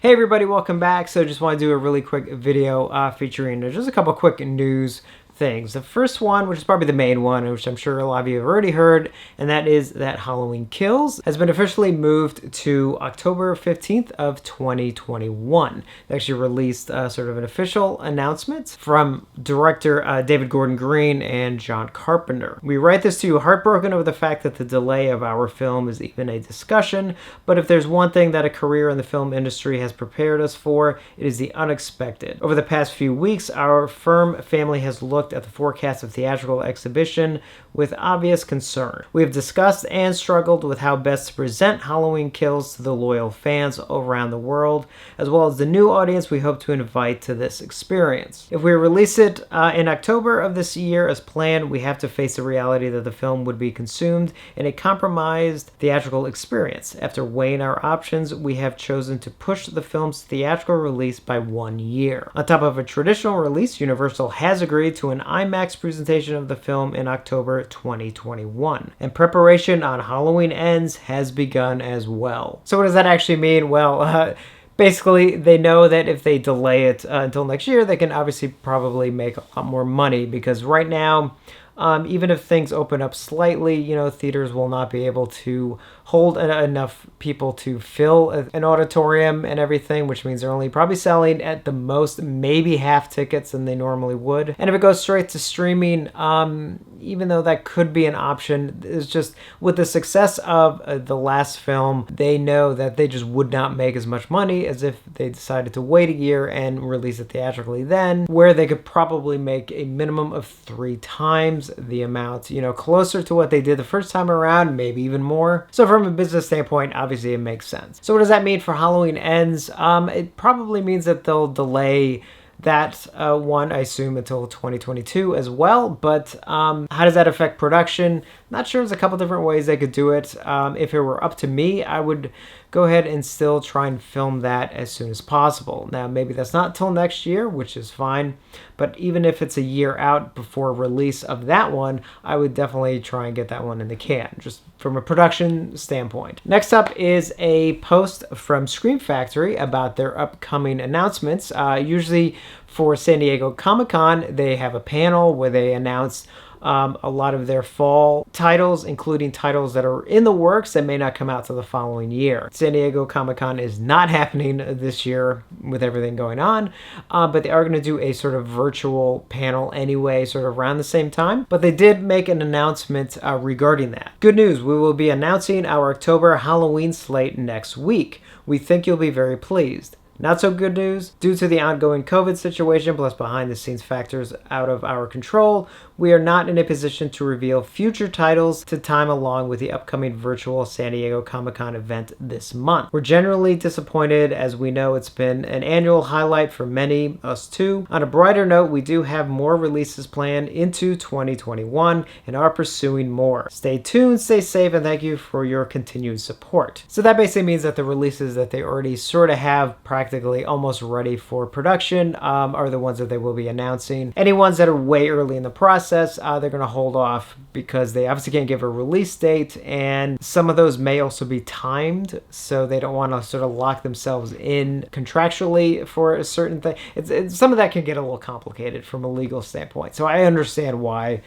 Hey everybody, welcome back. So just want to do a really quick video featuring just a couple quick news things. The first one, which is probably the main one, which I'm sure a lot of you have already heard, and that is that Halloween Kills has been officially moved to October 15th of 2021. They actually released sort of an official announcement from director David Gordon Green and John Carpenter. We write this to you heartbroken over the fact that the delay of our film is even a discussion, but if there's one thing that a career in the film industry has prepared us for, it is the unexpected. Over the past few weeks, our firm family has looked at the forecast of theatrical exhibition with obvious concern. We have discussed and struggled with how best to present Halloween Kills to the loyal fans around the world, as well as the new audience we hope to invite to this experience. If we release it in October of this year as planned, we have to face the reality that the film would be consumed in a compromised theatrical experience. After weighing our options, we have chosen to push the film's theatrical release by 1 year. On top of a traditional release, Universal has agreed to an IMAX presentation of the film in October 2021. And preparation on Halloween Ends has begun as well. So what does that actually mean? Well, basically, they know that if they delay it until next year, they can obviously probably make a lot more money, because right now, even if things open up slightly, theaters will not be able to hold enough people to fill an auditorium and everything, which means they're only probably selling at the most maybe half tickets than they normally would. And if it goes straight to streaming, even though that could be an option, it's just with the success of the last film, they know that they just would not make as much money as if they decided to wait a year and release it theatrically then, where they could probably make a minimum of 3 times the amount, closer to what they did the first time around, maybe even more. So from a business standpoint, obviously it makes sense. So what does that mean for Halloween Ends? It probably means that they'll delay that one, I assume, until 2022 as well. But how does that affect production? Not sure. There's a couple different ways they could do it. If it were up to me, I would go ahead and still try and film that as soon as possible. Now, maybe that's not till next year, which is fine. But even if it's a year out before release of that one, I would definitely try and get that one in the can, just from a production standpoint. Next up is a post from Scream Factory about their upcoming announcements. Usually for San Diego Comic-Con, they have a panel where they announce a lot of their fall titles, including titles that are in the works that may not come out till the following year. San Diego Comic-Con is not happening this year with everything going on, but they are going to do a sort of virtual panel anyway, sort of around the same time. But they did make an announcement regarding that. Good news, we will be announcing our October Halloween slate next week. We think you'll be very pleased. Not so good news. Due to the ongoing COVID situation plus behind the scenes factors out of our control, we are not in a position to reveal future titles to time along with the upcoming virtual San Diego Comic-Con event this month. We're generally disappointed, as we know it's been an annual highlight for many, us too. On a brighter note, we do have more releases planned into 2021 and are pursuing more. Stay tuned, stay safe, and thank you for your continued support. So that basically means that the releases that they already sort of have practically almost ready for production are the ones that they will be announcing. Any ones that are way early in the process, they're going to hold off because they obviously can't give a release date, and some of those may also be timed, so they don't want to sort of lock themselves in contractually for a certain thing. Some of that can get a little complicated from a legal standpoint, so I understand why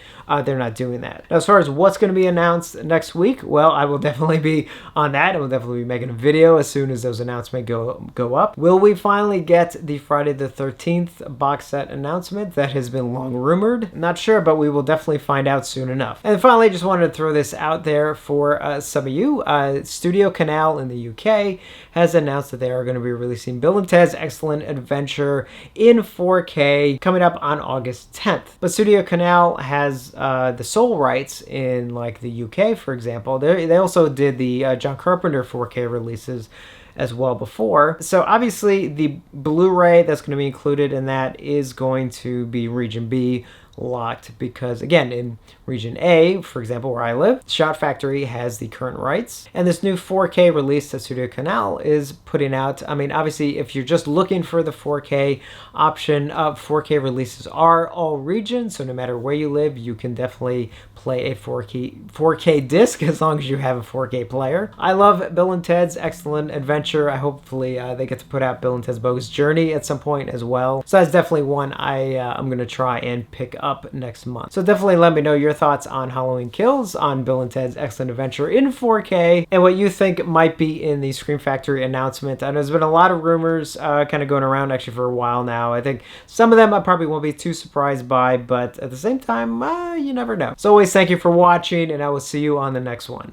they're not doing that. Now, as far as what's going to be announced next week, well, I will definitely be on that. I will definitely be making a video as soon as those announcements go up. Will we finally get the Friday the 13th box set announcement that has been long rumored? Not sure, but we will definitely find out soon enough. And finally, just wanted to throw this out there for some of you. Studio Canal in the UK has announced that they are going to be releasing Bill and Ted's Excellent Adventure in 4K coming up on August 10th. But Studio Canal has the sole rights in like the UK, for example. They also did the John Carpenter 4K releases as well before. So obviously the Blu-ray that's going to be included in that is going to be Region B locked, because again, in Region A, for example, where I live, Shot Factory has the current rights, and this new 4K release that Studio Canal is putting out, I mean, obviously, if you're just looking for the 4K option, 4K releases are all regions, so no matter where you live, you can definitely play play a 4K disc as long as you have a 4K player. I love Bill and Ted's Excellent Adventure. Hopefully they get to put out Bill and Ted's Bogus Journey at some point as well. So that's definitely one I'm going to try and pick up next month. So definitely let me know your thoughts on Halloween Kills, on Bill and Ted's Excellent Adventure in 4K, and what you think might be in the Scream Factory announcement. And there's been a lot of rumors kind of going around actually for a while now. I think some of them I probably won't be too surprised by, but at the same time, you never know. So always, thank you for watching, and I will see you on the next one.